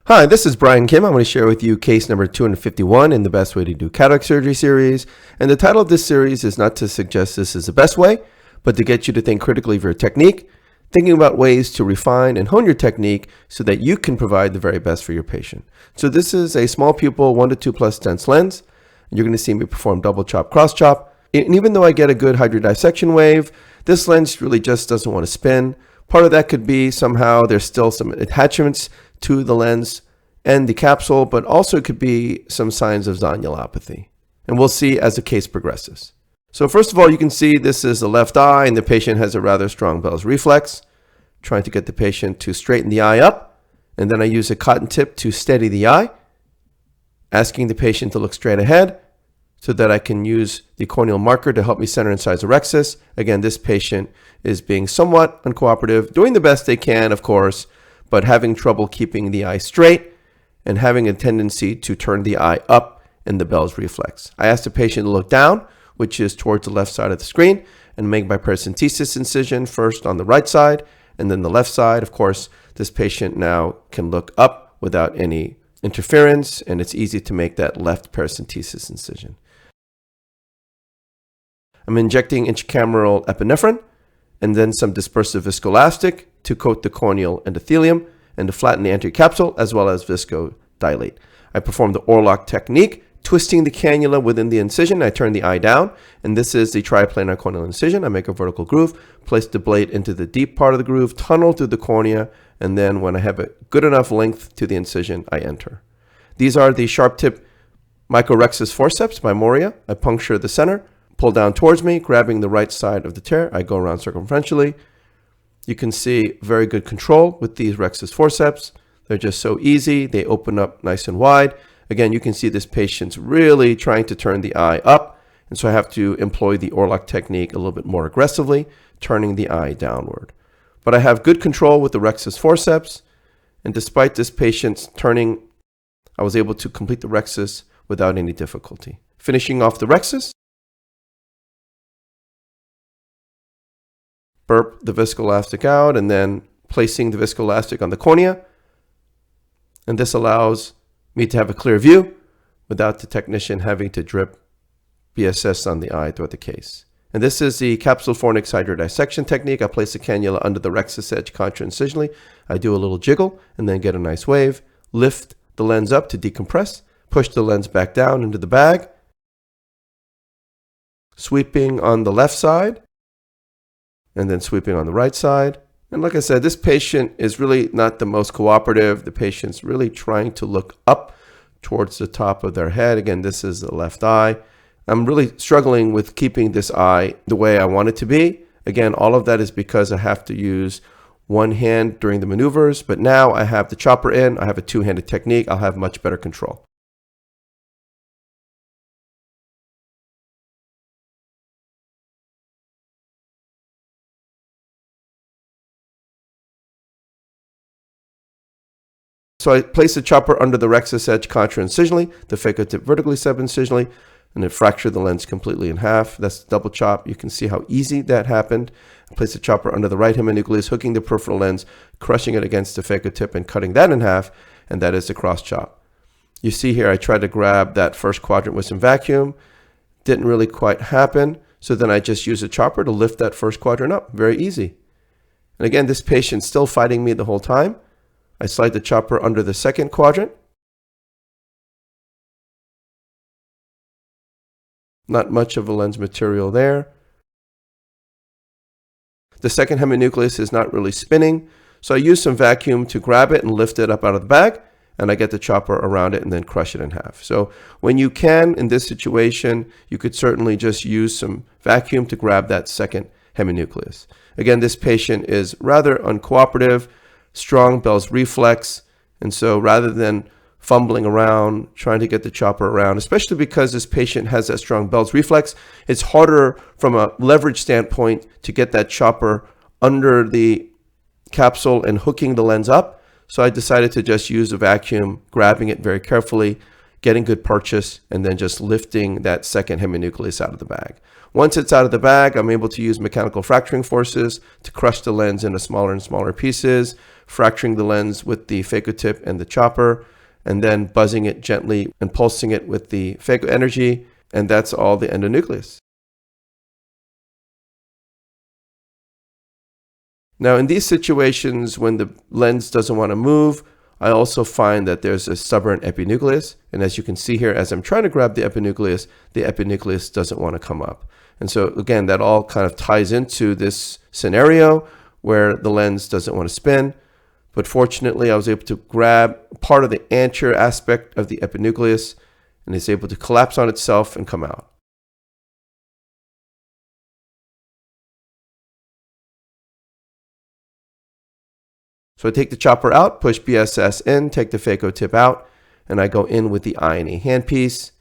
Hi, this is Brian Kim. I'm going to share with you case number 251 in the Best Way to Do Cataract Surgery series. And the title of this series is not to suggest this is the best way, but to get you to think critically of your technique, thinking about ways to refine and hone your technique so that you can provide the very best for your patient. So this is a small pupil 1 to 2 plus stents lens. And you're going to see me perform double chop, cross chop. And even though I get a good hydrodissection wave, this lens really just doesn't want to spin. Part of that could be somehow there's still some attachments to the lens and the capsule, but also it could be some signs of zonulopathy. And we'll see as the case progresses. So first of all, you can see this is the left eye and the patient has a rather strong Bell's reflex, trying to get the patient to straighten the eye up. And then I use a cotton tip to steady the eye, asking the patient to look straight ahead so that I can use the corneal marker to help me center and size the rexus. Again, this patient is being somewhat uncooperative, doing the best they can, of course, but having trouble keeping the eye straight and having a tendency to turn the eye up in the Bell's reflex. I ask the patient to look down, which is towards the left side of the screen, and make my paracentesis incision first on the right side and then the left side. Of course, this patient now can look up without any interference, and it's easy to make that left paracentesis incision. I'm injecting intracameral epinephrine and then some dispersive viscoelastic to coat the corneal endothelium and to flatten the anterior capsule, as well as viscodilate. I perform the Orlock technique, twisting the cannula within the incision. I turn the eye down, and this is the triplanar corneal incision. I make a vertical groove, place the blade into the deep part of the groove, tunnel through the cornea, and then when I have a good enough length to the incision, I enter. These are the sharp tip microrexus forceps by Moria. I puncture the center, pull down towards me, grabbing the right side of the tear. I go around circumferentially. You can see very good control with these rexus forceps. They're just so easy. They open up nice and wide. Again, you can see this patient's really trying to turn the eye up. And so I have to employ the Orlock technique a little bit more aggressively, turning the eye downward. But I have good control with the rexus forceps. And despite this patient's turning, I was able to complete the rexus without any difficulty. Finishing off the rexus, burp the viscoelastic out and then placing the viscoelastic on the cornea. And this allows me to have a clear view without the technician having to drip BSS on the eye throughout the case. And this is the capsule fornix hydrodissection technique. I place the cannula under the rexus edge contra-incisionally. I do a little jiggle and then get a nice wave. Lift the lens up to decompress. Push the lens back down into the bag. Sweeping on the left side and then sweeping on the right side. And like I said, this patient is really not the most cooperative. The patient's really trying to look up towards the top of their head. Again, this is the left eye. I'm really struggling with keeping this eye the way I want it to be. Again, all of that is because I have to use one hand during the maneuvers, but now I have the chopper in, I have a two-handed technique, I'll have much better control. So I place the chopper under the rexus edge contra-incisionally, the phaco tip vertically sub-incisionally, and then fracture the lens completely in half. That's double chop. You can see how easy that happened. I place the chopper under the right heminucleus, hooking the peripheral lens, crushing it against the phaco tip and cutting that in half, and that is the cross chop. You see here I tried to grab that first quadrant with some vacuum. Didn't really quite happen. So then I just use a chopper to lift that first quadrant up. Very easy. And again, this patient's still fighting me the whole time. I slide the chopper under the second quadrant. Not much of a lens material there. The second heminucleus is not really spinning, so I use some vacuum to grab it and lift it up out of the bag, and I get the chopper around it and then crush it in half. So when you can, in this situation, you could certainly just use some vacuum to grab that second heminucleus. Again, this patient is rather uncooperative, strong Bell's reflex, and so rather than fumbling around, trying to get the chopper around, especially because this patient has that strong Bell's reflex, it's harder from a leverage standpoint to get that chopper under the capsule and hooking the lens up. So I decided to just use a vacuum, grabbing it very carefully, getting good purchase, and then just lifting that second heminucleus out of the bag. Once it's out of the bag, I'm able to use mechanical fracturing forces to crush the lens into smaller and smaller pieces, fracturing the lens with the phaco tip and the chopper, and then buzzing it gently and pulsing it with the phaco energy, and that's all the endonucleus. Now, in these situations, when the lens doesn't want to move, I also find that there's a stubborn epinucleus. And as you can see here, as I'm trying to grab the epinucleus doesn't want to come up. And so again, that all kind of ties into this scenario where the lens doesn't want to spin. But fortunately, I was able to grab part of the anterior aspect of the epinucleus, and it's able to collapse on itself and come out. So I take the chopper out, push BSS in, take the phaco tip out, and I go in with the eye in a handpiece.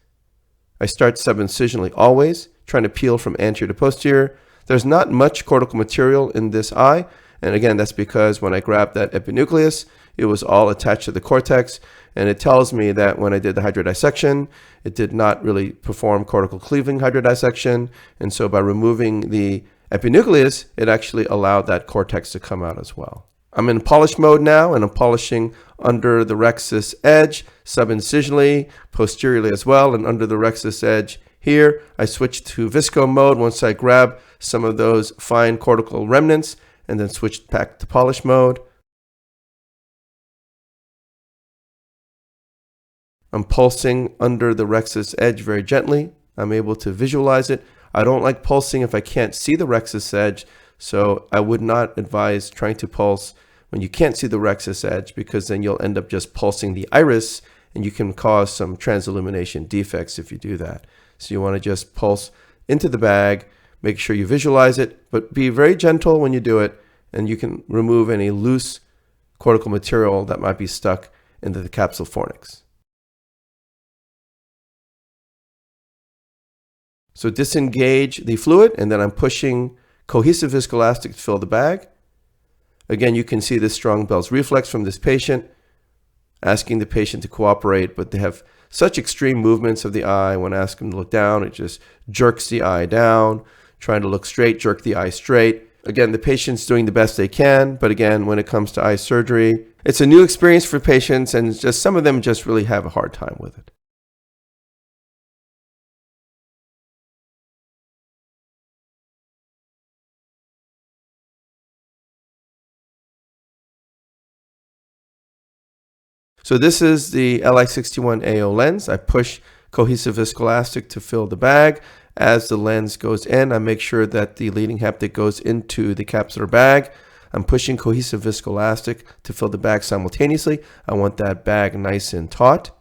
I start subincisionally always, trying to peel from anterior to posterior. There's not much cortical material in this eye, and again, that's because when I grabbed that epinucleus, it was all attached to the cortex, and it tells me that when I did the hydrodissection, it did not really perform cortical cleaving hydrodissection, and so by removing the epinucleus, it actually allowed that cortex to come out as well. I'm in polish mode now, and I'm polishing under the rexus edge, subincisionally, posteriorly as well, and under the rexus edge here. I switch to visco mode once I grab some of those fine cortical remnants, and then switch back to polish mode. I'm pulsing under the rexus edge very gently. I'm able to visualize it. I don't like pulsing if I can't see the rexus edge, so I would not advise trying to pulse when you can't see the rexus edge, because then you'll end up just pulsing the iris, and you can cause some transillumination defects if you do that. So you want to just pulse into the bag, make sure you visualize it, but be very gentle when you do it, and you can remove any loose cortical material that might be stuck into the capsule fornix. So disengage the fluid, and then I'm pushing cohesive viscoelastic to fill the bag. Again, you can see this strong Bell's reflex from this patient, asking the patient to cooperate, but they have such extreme movements of the eye. When I ask them to look down, it just jerks the eye down. Trying to look straight, jerk the eye straight. Again, the patient's doing the best they can, but again, when it comes to eye surgery, it's a new experience for patients, and just some of them just really have a hard time with it. So this is the Li61AO lens. I push cohesive viscoelastic to fill the bag. As the lens goes in, I make sure that the leading haptic goes into the capsular bag. I'm pushing cohesive viscoelastic to fill the bag simultaneously. I want that bag nice and taut.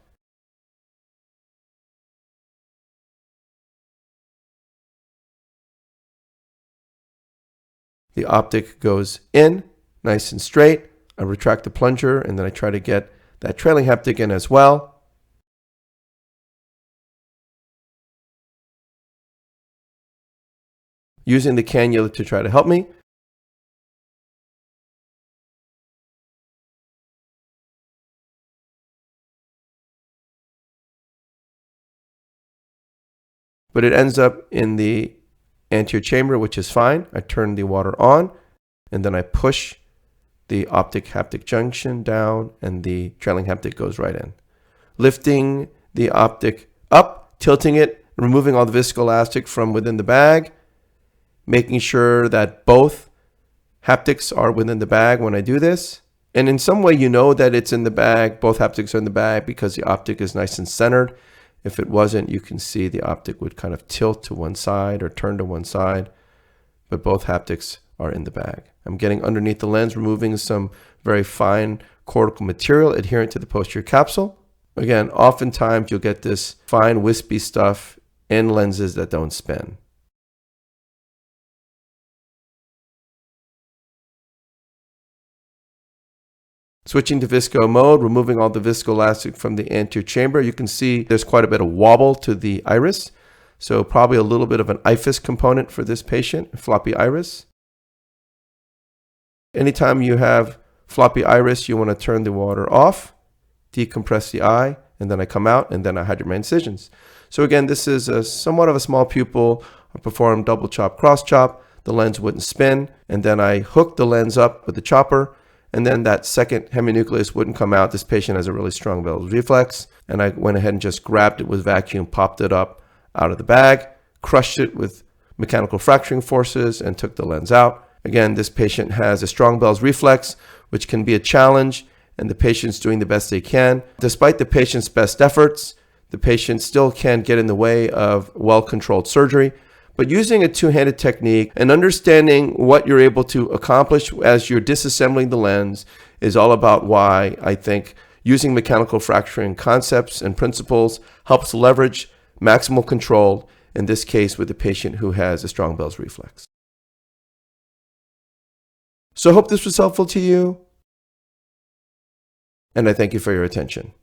The optic goes in, nice and straight. I retract the plunger, and then I try to get that trailing haptic in as well. Using the cannula to try to help me. But it ends up in the anterior chamber, which is fine. I turn the water on, and then I push the optic haptic junction down, and the trailing haptic goes right in. Lifting the optic up, tilting it, removing all the viscoelastic from within the bag, making sure that both haptics are within the bag when I do this. And in some way, you know that it's in the bag, both haptics are in the bag, because the optic is nice and centered. If it wasn't, you can see the optic would kind of tilt to one side or turn to one side, but both haptics are in the bag. I'm getting underneath the lens, removing some very fine cortical material adherent to the posterior capsule. Again, oftentimes you'll get this fine wispy stuff in lenses that don't spin. Switching to visco mode, removing all the viscoelastic from the anterior chamber, you can see there's quite a bit of wobble to the iris. So probably a little bit of an IFIS component for this patient, floppy iris. Anytime you have floppy iris, you want to turn the water off, decompress the eye, and then I come out, and then I hydrate my incisions. So again, this is somewhat of a small pupil. I performed double chop, cross chop. The lens wouldn't spin. And then I hooked the lens up with the chopper. And then that second heminucleus wouldn't come out. This patient has a really strong Bell's reflex. And I went ahead and just grabbed it with vacuum, popped it up out of the bag, crushed it with mechanical fracturing forces, and took the lens out. Again, this patient has a strong Bell's reflex, which can be a challenge, and the patient's doing the best they can. Despite the patient's best efforts, the patient still can get in the way of well-controlled surgery. But using a two-handed technique and understanding what you're able to accomplish as you're disassembling the lens is all about why I think using mechanical fracturing concepts and principles helps leverage maximal control, in this case with a patient who has a strong Bell's reflex. So I hope this was helpful to you, and I thank you for your attention.